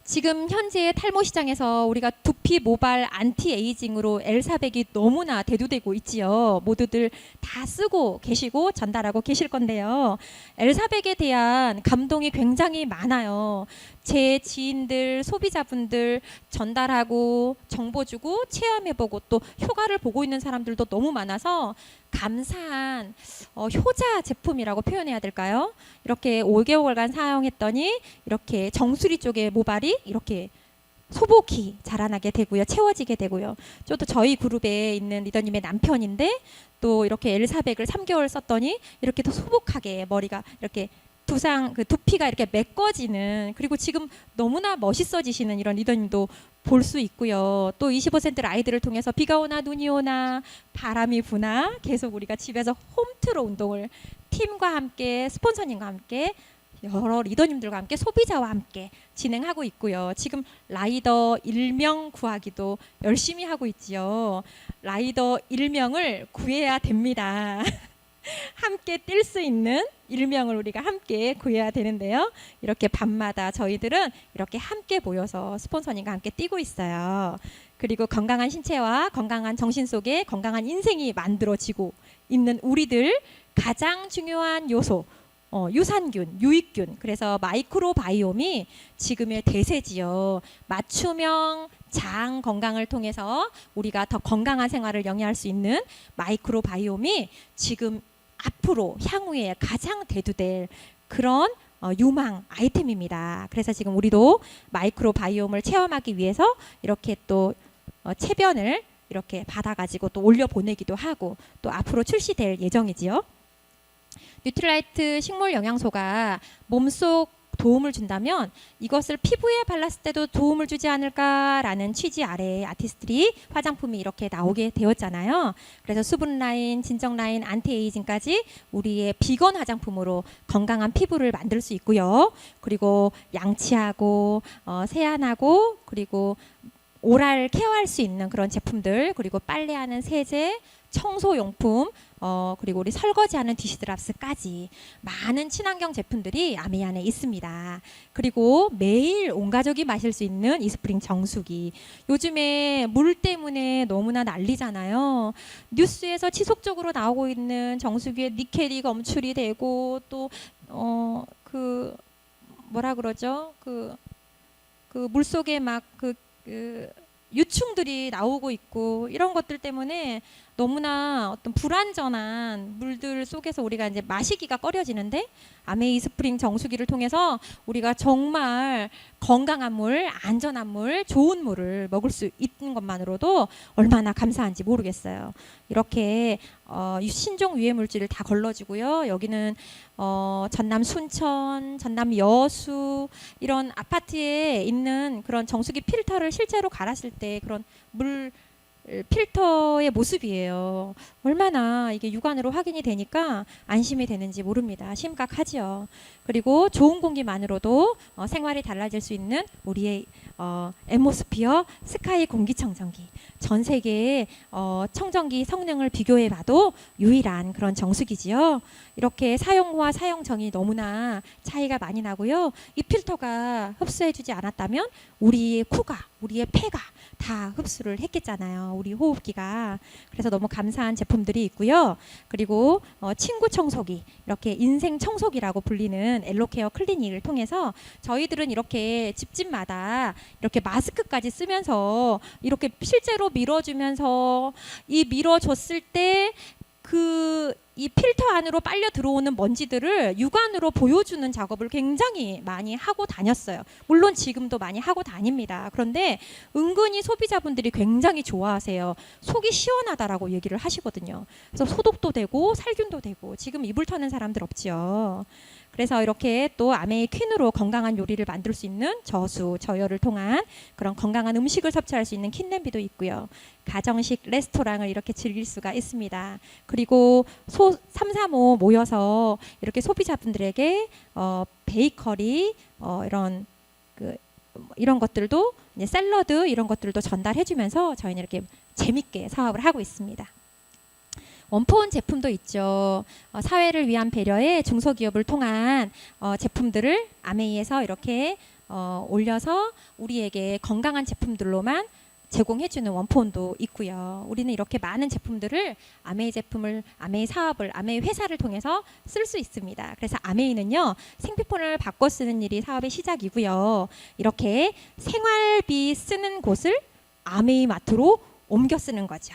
지금 현재 탈모 시장에서 우리가 두피 모발 안티에이징으로 L400이 너무나 대두되고 있지요. 모두들 다 쓰고 계시고 전달하고 계실 건데요. L400에 대한 감동이 굉장히 많아요. 제 지인들, 소비자분들 전달하고 정보 주고 체험해보고 또 효과를 보고 있는 사람들도 너무 많아서 감사한 효자 제품이라고 표현해야 될까요? 이렇게 5개월간 사용했더니 이렇게 정수리 쪽에 모발이 이렇게 소복이 자라나게 되고요. 채워지게 되고요. 저도 저희 그룹에 있는 리더님의 남편인데 또 이렇게 L400을 3개월 썼더니 이렇게 더 소복하게 머리가 이렇게 그 두피가 이렇게 메꿔지는 그리고 지금 너무나 멋있어지시는 이런 리더님도 볼 수 있고요. 또 25센트 라이드를 통해서 비가 오나 눈이 오나 바람이 부나 계속 우리가 집에서 홈트로 운동을 팀과 함께 스폰서님과 함께 여러 리더님들과 함께 소비자와 함께 진행하고 있고요. 지금 라이더 일명 구하기도 열심히 하고 있지요. 라이더 일명을 구해야 됩니다. 함께 뛸 수 있는 일명을 우리가 함께 구해야 되는데요. 이렇게 밤마다 저희들은 이렇게 함께 모여서 스폰서님과 함께 뛰고 있어요. 그리고 건강한 신체와 건강한 정신 속에 건강한 인생이 만들어지고 있는 우리들 가장 중요한 요소 유산균, 유익균, 그래서 마이크로바이옴이 지금의 대세지요. 맞춤형 장 건강을 통해서 우리가 더 건강한 생활을 영위할 수 있는 마이크로바이옴이 지금 앞으로 향후에 가장 대두될 그런 유망 아이템입니다. 그래서 지금 우리도 마이크로바이옴을 체험하기 위해서 이렇게 또 체변을 이렇게 받아가지고 또 올려 보내기도 하고 또 앞으로 출시될 예정이지요. 뉴트리라이트 식물 영양소가 몸속 도움을 준다면 이것을 피부에 발랐을 때도 도움을 주지 않을까라는 취지 아래 아티스트들이 화장품이 이렇게 나오게 되었잖아요. 그래서 수분 라인, 진정 라인, 안티에이징까지 우리의 비건 화장품으로 건강한 피부를 만들 수 있고요. 그리고 양치하고 세안하고 그리고 오랄 케어할 수 있는 그런 제품들, 그리고 빨래하는 세제, 청소용품, 그리고 우리 설거지하는 디시드랍스까지 많은 친환경 제품들이 아메이 안에 있습니다. 그리고 매일 온 가족이 마실 수 있는 이스프링 정수기. 요즘에 물 때문에 너무나 난리잖아요. 뉴스에서 지속적으로 나오고 있는 정수기에 니켈이 검출이 되고 또 뭐라 그러죠? 그 물속에 막 유충들이 나오고 있고 이런 것들 때문에 너무나 어떤 불안전한 물들 속에서 우리가 이제 마시기가 꺼려지는데 아메이 스프링 정수기를 통해서 우리가 정말 건강한 물, 안전한 물, 좋은 물을 먹을 수 있는 것만으로도 얼마나 감사한지 모르겠어요. 이렇게 신종 유해 물질을 다 걸러지고요. 여기는 전남 순천, 전남 여수 이런 아파트에 있는 그런 정수기 필터를 실제로 갈았을 때 그런 물 필터의 모습이에요. 얼마나 이게 육안으로 확인이 되니까 안심이 되는지 모릅니다. 심각하지요. 그리고 좋은 공기만으로도 생활이 달라질 수 있는 우리의 앰모스피어 스카이 공기청정기. 전 세계의 청정기 성능을 비교해봐도 유일한 그런 정수기지요. 이렇게 사용후와 사용전이 너무나 차이가 많이 나고요. 이 필터가 흡수해주지 않았다면 우리의 코가, 우리의 폐가 다 흡수를 했겠잖아요. 우리 호흡기가. 그래서 너무 감사한 제품들이 있고요. 그리고 친구 청소기, 이렇게 인생 청소기라고 불리는 엘로케어 클리닉을 통해서 저희들은 이렇게 집집마다 이렇게 마스크까지 쓰면서 이렇게 실제로 밀어주면서 이 밀어줬을 때 이 필터 안으로 빨려 들어오는 먼지들을 육안으로 보여주는 작업을 굉장히 많이 하고 다녔어요. 물론 지금도 많이 하고 다닙니다. 그런데 은근히 소비자분들이 굉장히 좋아하세요. 속이 시원하다라고 얘기를 하시거든요. 그래서 소독도 되고 살균도 되고 지금 이불 터는 사람들 없지요. 그래서 이렇게 또 아메이 퀸으로 건강한 요리를 만들 수 있는 저수, 저열을 통한 그런 건강한 음식을 섭취할 수 있는 퀸냄비도 있고요. 가정식 레스토랑을 이렇게 즐길 수가 있습니다. 그리고 335 모여서 이렇게 소비자분들에게 베이커리 이런 것들도 이제 샐러드 이런 것들도 전달해주면서 저희는 이렇게 재밌게 사업을 하고 있습니다. 원포원 제품도 있죠. 사회를 위한 배려의 중소기업을 통한 제품들을 아메이에서 이렇게 올려서 우리에게 건강한 제품들로만 제공해주는 원포원도 있고요. 우리는 이렇게 많은 제품들을 아메이 제품을, 아메이 사업을, 아메이 회사를 통해서 쓸 수 있습니다. 그래서 아메이는요, 생필품을 바꿔 쓰는 일이 사업의 시작이고요. 이렇게 생활비 쓰는 곳을 아메이 마트로 옮겨 쓰는 거죠.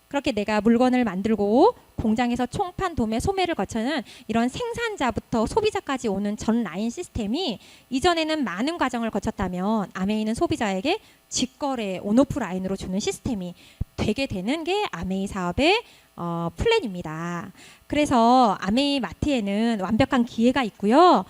그렇게 내가 물건을 만들고 공장에서 총판, 도매, 소매를 거쳐는 이런 생산자부터 소비자까지 오는 전 라인 시스템이 이전에는 많은 과정을 거쳤다면 아메이는 소비자에게 직거래 온오프 라인으로 주는 시스템이 되게 되는 게 아메이 사업의 플랜입니다. 그래서 아메이 마트에는 완벽한 기회가 있고요.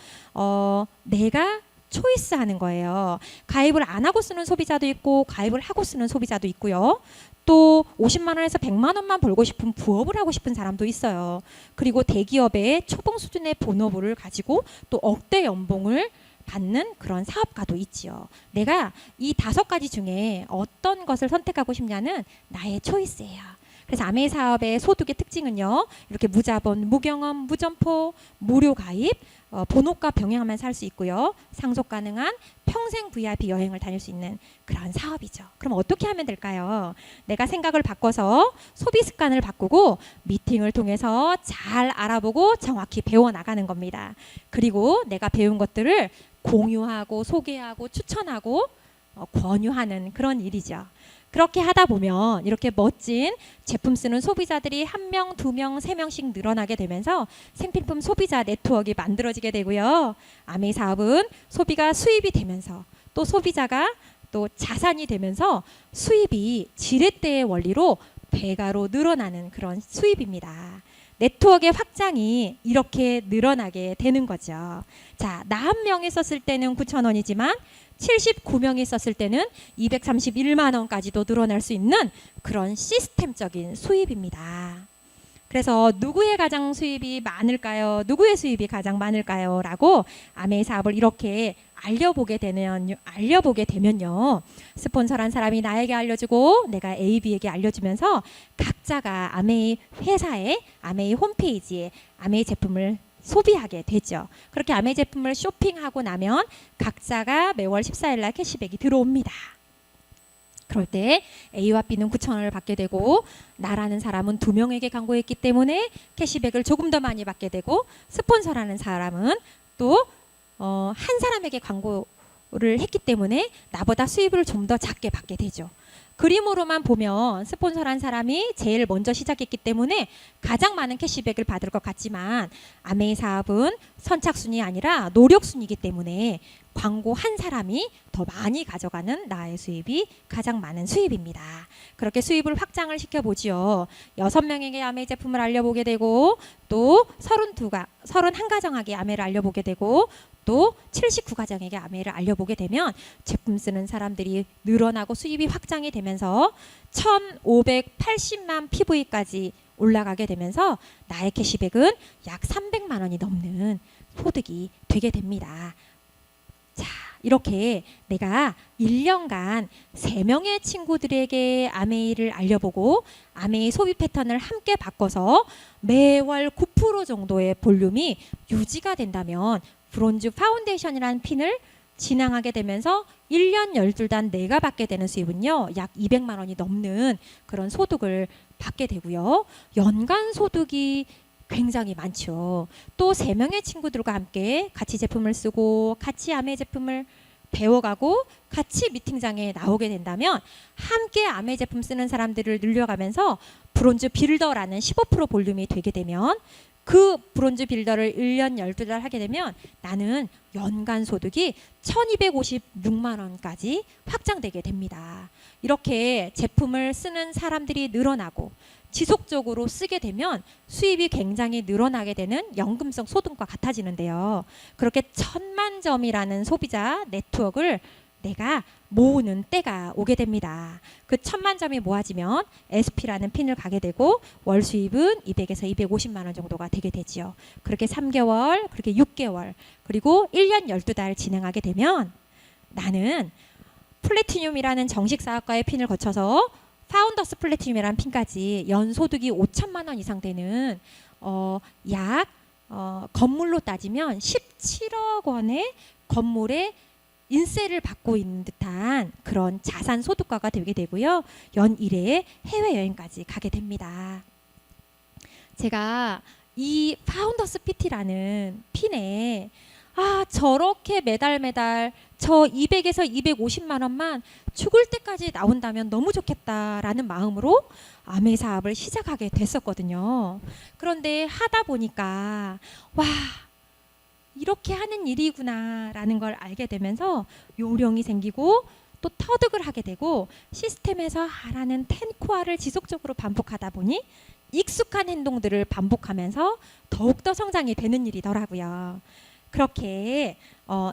내가 초이스하는 거예요. 가입을 안 하고 쓰는 소비자도 있고 가입을 하고 쓰는 소비자도 있고요. 또 50만 원에서 100만 원만 벌고 싶은 부업을 하고 싶은 사람도 있어요. 그리고 대기업의 초봉 수준의 본업을 가지고 또 억대 연봉을 받는 그런 사업가도 있지요. 내가 이 5가지 중에 어떤 것을 선택하고 싶냐는 나의 초이스예요. 그래서 아메이 사업의 소득의 특징은요. 이렇게 무자본, 무경험, 무점포, 무료 가입, 본업과 병행하면 살 수 있고요. 상속 가능한 평생 VIP 여행을 다닐 수 있는 그런 사업이죠. 그럼 어떻게 하면 될까요? 내가 생각을 바꿔서 소비 습관을 바꾸고 미팅을 통해서 잘 알아보고 정확히 배워나가는 겁니다. 그리고 내가 배운 것들을 공유하고 소개하고 추천하고 권유하는 그런 일이죠. 그렇게 하다 보면 이렇게 멋진 제품 쓰는 소비자들이 1명, 2명, 3명씩 늘어나게 되면서 생필품 소비자 네트워크가 만들어지게 되고요. 아메이 사업은 소비가 수입이 되면서 또 소비자가 또 자산이 되면서 수입이 지렛대의 원리로 배가로 늘어나는 그런 수입입니다. 네트워크의 확장이 이렇게 늘어나게 되는 거죠. 자, 나 한 명이 썼을 때는 9,000원이지만 79명이 썼을 때는 231만 원까지도 늘어날 수 있는 그런 시스템적인 수입입니다. 그래서 누구의 가장 수입이 많을까요? 누구의 수입이 가장 많을까요? 라고 아메이 사업을 이렇게 알려보게 되면요. 스폰서란 사람이 나에게 알려주고 내가 AB에게 알려주면서 각자가 아메이 회사에 아메이 홈페이지에 아메이 제품을 소비하게 되죠. 그렇게 아메이 제품을 쇼핑하고 나면 각자가 매월 14일 날 캐시백이 들어옵니다. 그럴 때 A와 B는 9,000원을 받게 되고 나라는 사람은 2명에게 광고했기 때문에 캐시백을 조금 더 많이 받게 되고 스폰서라는 사람은 또 한 사람에게 광고를 했기 때문에 나보다 수입을 좀 더 작게 받게 되죠. 그림으로만 보면 스폰서란 사람이 제일 먼저 시작했기 때문에 가장 많은 캐시백을 받을 것 같지만 아메이 사업은 선착순이 아니라 노력순이기 때문에 광고 한 사람이 더 많이 가져가는 나의 수입이 가장 많은 수입입니다. 그렇게 수입을 확장을 시켜보지요. 6명에게 아메이 제품을 알려보게 되고 또 31가정에게 아메이를 알려보게 되고 또 79가정에게 아메이를 알려보게 되면 제품 쓰는 사람들이 늘어나고 수입이 확장이 되면서 1,580만 PV까지 올라가게 되면서 나의 캐시백은 약 300만 원이 넘는 소득이 되게 됩니다. 자, 이렇게 내가 1년간 3명의 친구들에게 아메이를 알려보고 아메이 소비 패턴을 함께 바꿔서 매월 9% 정도의 볼륨이 유지가 된다면 브론즈 파운데이션이라는 핀을 진행하게 되면서 1년 12달 내가 받게 되는 수입은요. 약 200만 원이 넘는 그런 소득을 받게 되고요. 연간 소득이 굉장히 많죠. 또 3명의 친구들과 함께 같이 제품을 쓰고 같이 아메이 제품을 배워가고 같이 미팅장에 나오게 된다면 함께 아메이 제품 쓰는 사람들을 늘려가면서 브론즈 빌더라는 15% 볼륨이 되게 되면 그 브론즈 빌더를 1년 12달 하게 되면 나는 연간 소득이 1,256만 원까지 확장되게 됩니다. 이렇게 제품을 쓰는 사람들이 늘어나고 지속적으로 쓰게 되면 수입이 굉장히 늘어나게 되는 연금성 소득과 같아지는데요. 그렇게 1,000만 점이라는 소비자 네트워크를 내가 모으는 때가 오게 됩니다. 그 1,000만 점이 모아지면 SP라는 핀을 가게 되고 월 수입은 200에서 250만 원 정도가 되게 되지요. 그렇게 3개월, 그렇게 6개월, 그리고 1년 12달 진행하게 되면 나는 플래티늄이라는 정식 사업가의 핀을 거쳐서 파운더스 플래티늄이라는 핀까지 연소득이 5천만 원 이상 되는 건물로 따지면 17억 원의 건물에 인세를 받고 있는 듯한 그런 자산 소득가가 되게 되고요. 연 1회에 해외여행까지 가게 됩니다. 제가 이 파운더스 PT라는 핀에 저렇게 매달 저 200에서 250만 원만 죽을 때까지 나온다면 너무 좋겠다라는 마음으로 아메이 사업을 시작하게 됐었거든요. 그런데 하다 보니까 이렇게 하는 일이구나 라는 걸 알게 되면서 요령이 생기고 또 터득을 하게 되고 시스템에서 하라는 10코어를 지속적으로 반복하다 보니 익숙한 행동들을 반복하면서 더욱더 성장이 되는 일이더라고요. 그렇게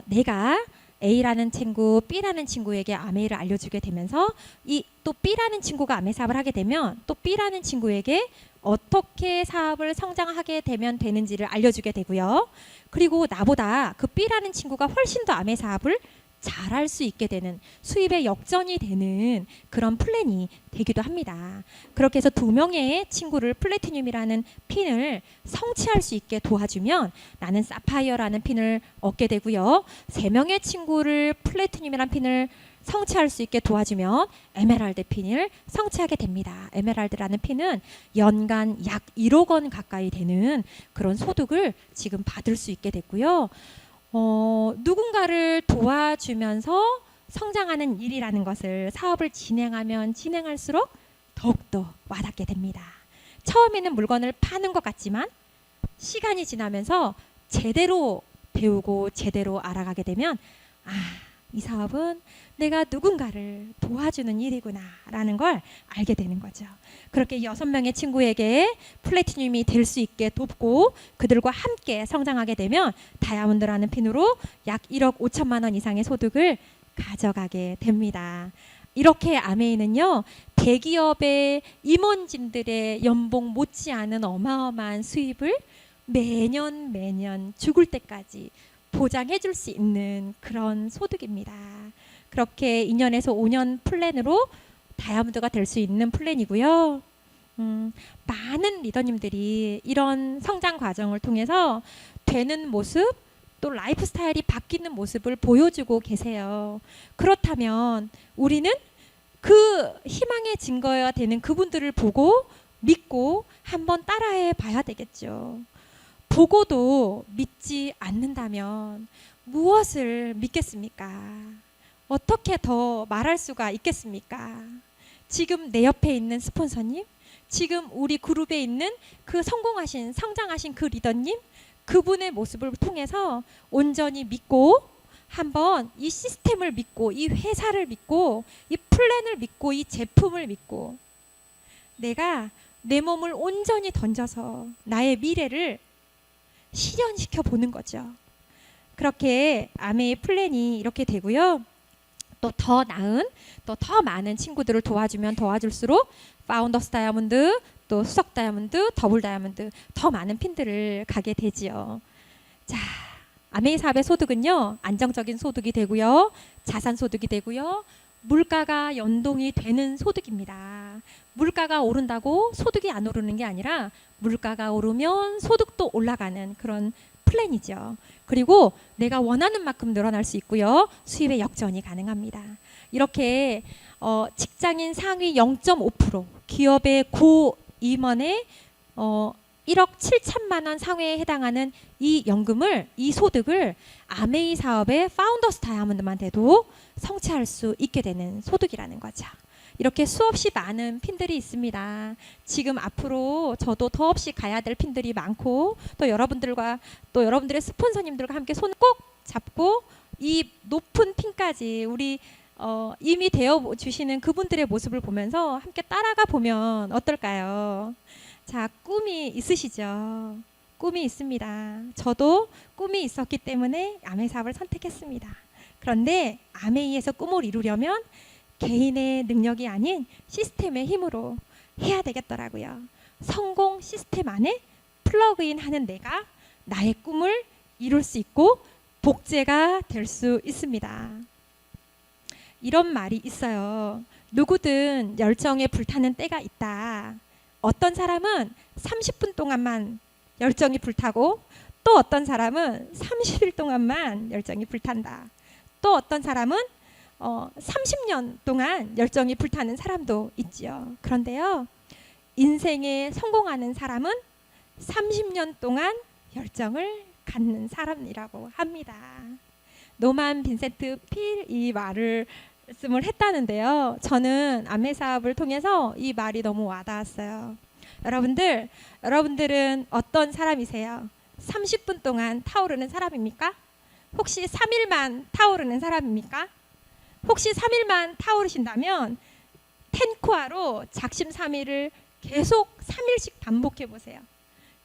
내가 A라는 친구, B라는 친구에게 아메이를 알려주게 되면서 이 또 B라는 친구가 아메이 사업을 하게 되면 또 B라는 친구에게 어떻게 사업을 성장하게 되면 되는지를 알려주게 되고요. 그리고 나보다 그 B라는 친구가 훨씬 더 아메이 사업을 잘할 수 있게 되는, 수입의 역전이 되는 그런 플랜이 되기도 합니다. 그렇게 해서 2명의 친구를 플래티늄이라는 핀을 성취할 수 있게 도와주면 나는 사파이어라는 핀을 얻게 되고요. 3명의 친구를 플래티늄이라는 핀을 성취할 수 있게 도와주면 에메랄드 핀을 성취하게 됩니다. 에메랄드라는 핀은 연간 약 1억 원 가까이 되는 그런 소득을 지금 받을 수 있게 됐고요. 누군가를 도와주면서 성장하는 일이라는 것을, 사업을 진행하면 진행할수록 더욱더 와닿게 됩니다. 처음에는 물건을 파는 것 같지만 시간이 지나면서 제대로 배우고 제대로 알아가게 되면 이 사업은 내가 누군가를 도와주는 일이구나 라는 걸 알게 되는 거죠. 그렇게 6명의 친구에게 플래티늄이 될 수 있게 돕고 그들과 함께 성장하게 되면 다이아몬드라는 핀으로 약 1억 5천만 원 이상의 소득을 가져가게 됩니다. 이렇게 아메이는요, 대기업의 임원진들의 연봉 못지않은 어마어마한 수입을 매년 죽을 때까지 보장해 줄 수 있는 그런 소득입니다. 그렇게 2년에서 5년 플랜으로 다이아몬드가 될 수 있는 플랜이고요. 많은 리더님들이 이런 성장 과정을 통해서 되는 모습, 또 라이프 스타일이 바뀌는 모습을 보여주고 계세요. 그렇다면 우리는 그 희망의 증거가 되는 그분들을 보고 믿고 한번 따라해 봐야 되겠죠. 보고도 믿지 않는다면 무엇을 믿겠습니까? 어떻게 더 말할 수가 있겠습니까? 지금 내 옆에 있는 스폰서님, 지금 우리 그룹에 있는 그 성공하신, 성장하신 그 리더님, 그분의 모습을 통해서 온전히 믿고 한번 이 시스템을 믿고 이 회사를 믿고 이 플랜을 믿고 이 제품을 믿고 내가 내 몸을 온전히 던져서 나의 미래를 실현시켜 보는 거죠. 그렇게 아메의 플랜이 이렇게 되고요. 또 더 나은, 또 더 많은 친구들을 도와주면 도와줄수록 파운더스 다이아몬드, 또 수석 다이아몬드, 더블 다이아몬드, 더 많은 핀들을 가게 되지요. 자, 아메이 사업의 소득은요, 안정적인 소득이 되고요, 자산 소득이 되고요, 물가가 연동이 되는 소득입니다. 물가가 오른다고 소득이 안 오르는 게 아니라 물가가 오르면 소득도 올라가는 그런 플랜이죠. 그리고 내가 원하는 만큼 늘어날 수 있고요. 수입의 역전이 가능합니다. 이렇게 직장인 상위 0.5%, 기업의 고임원의 1억 7천만 원 상회에 해당하는 이 연금을, 이 소득을 아메이 사업의 파운더스 다이아몬드만 돼도 성취할 수 있게 되는 소득이라는 거죠. 이렇게 수없이 많은 핀들이 있습니다. 지금 앞으로 저도 더없이 가야 될 핀들이 많고 또 여러분들과 또 여러분들의 스폰서님들과 함께 손 꼭 잡고 이 높은 핀까지 우리 이미 되어 주시는 그분들의 모습을 보면서 함께 따라가 보면 어떨까요? 자, 꿈이 있으시죠? 꿈이 있습니다. 저도 꿈이 있었기 때문에 아메이 사업을 선택했습니다. 그런데 아메이에서 꿈을 이루려면 개인의 능력이 아닌 시스템의 힘으로 해야 되겠더라고요. 성공 시스템 안에 플러그인 하는 내가 나의 꿈을 이룰 수 있고 복제가 될 수 있습니다. 이런 말이 있어요. 누구든 열정에 불타는 때가 있다. 어떤 사람은 30분 동안만 열정이 불타고 또 어떤 사람은 30일 동안만 열정이 불탄다. 또 어떤 사람은 30년 동안 열정이 불타는 사람도 있지요. 그런데요, 인생에 성공하는 사람은 30년 동안 열정을 갖는 사람이라고 합니다. 노만 빈센트 필 이 말씀을 했다는데요. 저는 아메 사업을 통해서 이 말이 너무 와닿았어요. 여러분들은 어떤 사람이세요? 30분 동안 타오르는 사람입니까? 혹시 3일만 타오르는 사람입니까? 혹시 3일만 타오르신다면 텐코아로 작심 3일을 계속 3일씩 반복해 보세요.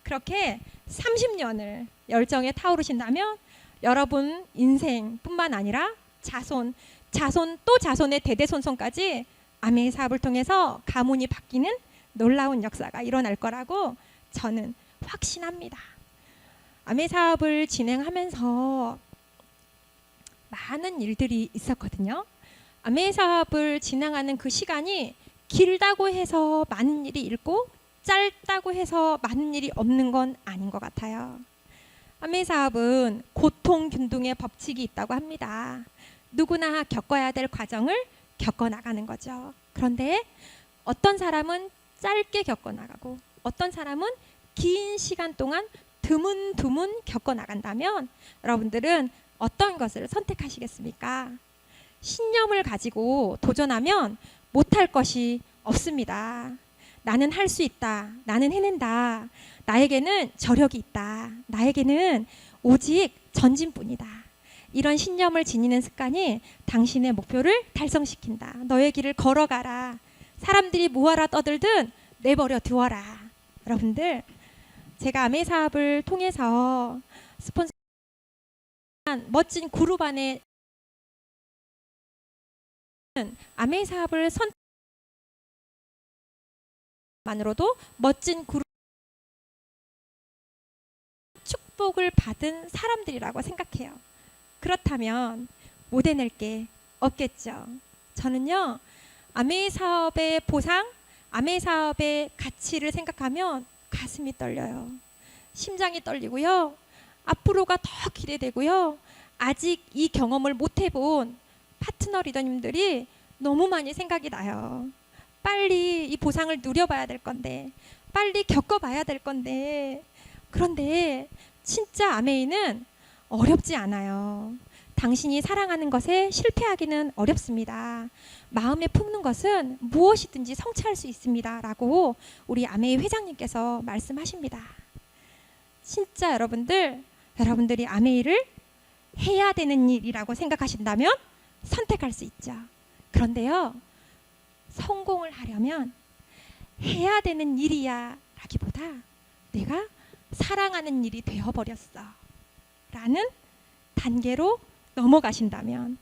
그렇게 30년을 열정에 타오르신다면 여러분 인생뿐만 아니라 자손 또 자손의 대대손손까지 아메이 사업을 통해서 가문이 바뀌는 놀라운 역사가 일어날 거라고 저는 확신합니다. 아메이 사업을 진행하면서 많은 일들이 있었거든요. 아메이 사업을 진행하는 그 시간이 길다고 해서 많은 일이 있고 짧다고 해서 많은 일이 없는 건 아닌 것 같아요. 아메이 사업은 고통균등의 법칙이 있다고 합니다. 누구나 겪어야 될 과정을 겪어 나가는 거죠. 그런데 어떤 사람은 짧게 겪어 나가고 어떤 사람은 긴 시간 동안 드문드문 겪어 나간다면 여러분들은 어떤 것을 선택하시겠습니까? 신념을 가지고 도전하면 못할 것이 없습니다. 나는 할 수 있다. 나는 해낸다. 나에게는 저력이 있다. 나에게는 오직 전진뿐이다. 이런 신념을 지니는 습관이 당신의 목표를 달성시킨다. 너의 길을 걸어가라. 사람들이 뭐하라 떠들든 내버려 두어라. 여러분들, 제가 아메이 사업을 통해서 스폰서 멋진 그룹 안에 아메이 사업을 만으로도 멋진 그룹 축복을 받은 사람들이라고 생각해요. 그렇다면 못 해낼 게 없겠죠. 저는요, 아메이 사업의 보상, 아메이 사업의 가치를 생각하면 가슴이 떨려요. 심장이 떨리고요. 앞으로가 더 기대되고요. 아직 이 경험을 못 해본 파트너 리더님들이 너무 많이 생각이 나요. 빨리 이 보상을 누려봐야 될 건데, 빨리 겪어봐야 될 건데, 그런데 진짜 아메이는 어렵지 않아요. 당신이 사랑하는 것에 실패하기는 어렵습니다. 마음에 품는 것은 무엇이든지 성취할 수 있습니다. 라고 우리 아메이 회장님께서 말씀하십니다. 진짜 여러분들이 아메이를 해야 되는 일이라고 생각하신다면 선택할 수 있죠. 그런데요, 성공을 하려면 해야 되는 일이야 라기보다 내가 사랑하는 일이 되어버렸어 라는 단계로 넘어가신다면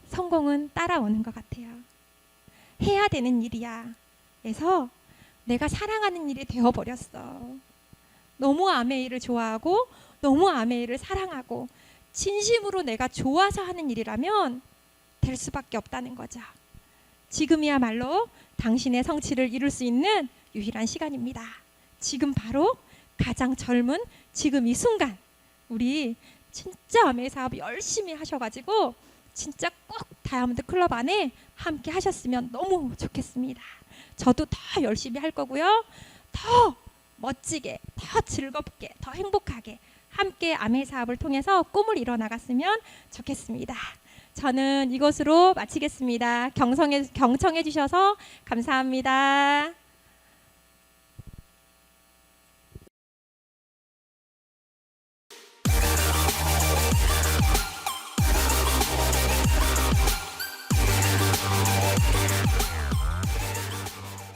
성공은 따라오는 것 같아요. 해야 되는 일이야 에서 내가 사랑하는 일이 되어버렸어. 너무 아메이를 좋아하고 너무 아메이를 사랑하고 진심으로 내가 좋아서 하는 일이라면 될 수밖에 없다는 거죠. 지금이야말로 당신의 성취를 이룰 수 있는 유일한 시간입니다. 지금 바로 가장 젊은 지금 이 순간 우리 진짜 아메이 사업 열심히 하셔가지고 진짜 꼭 다이아몬드 클럽 안에 함께 하셨으면 너무 좋겠습니다. 저도 더 열심히 할 거고요. 더 멋지게, 더 즐겁게, 더 행복하게 함께 아메이 사업을 통해서 꿈을 이뤄 나갔으면 좋겠습니다. 저는 이것으로 마치겠습니다. 경청해 주셔서 감사합니다.